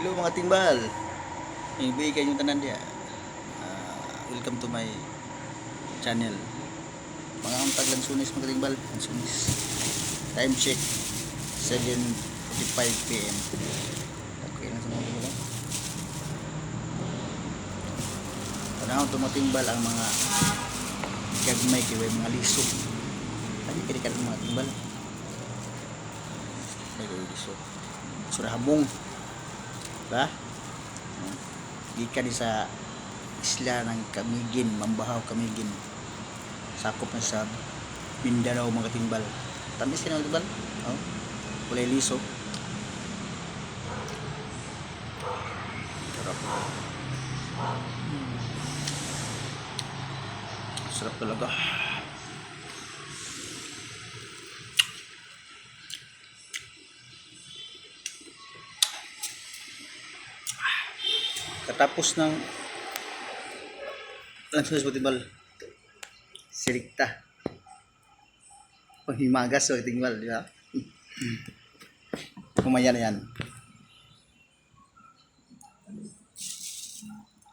Hello mga timbal. Ibigay kayong tanan dia. Welcome to my channel. Mga untag lang sunis mga timbal. Sunis. Time check 7:45 PM. Okay lang sa mga timbal. Panahon tumatimbal ang mga gagmay kay mga lisod. Kani kini mga timbal. May lisod. Surahabong. Ba? Gikan sa isla ng Camiguin, Mambahaw, Camiguin. Sakop na sa Mindanao mga timbal. Tamis ka na timbal? Oh. Kulay liso. Sarap. Sarap talaga. Katapos ng lansunis mo timbal, sirikta panghimagas o timbal, di ba? Kumaya na yan.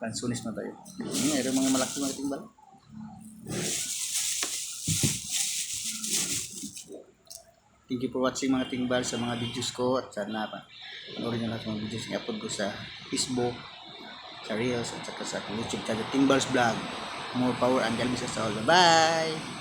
Lansunis na tayo. Mayroon mga malaki mga timbal. Thank you for watching mga timbal sa mga videos ko, at sana pa panoorin nyo lahat ng mga videos na upload ko sa Facebook, sa Reels, at saka sa YouTube channel Timbal's Vlog. More power and God bless us all. Bye!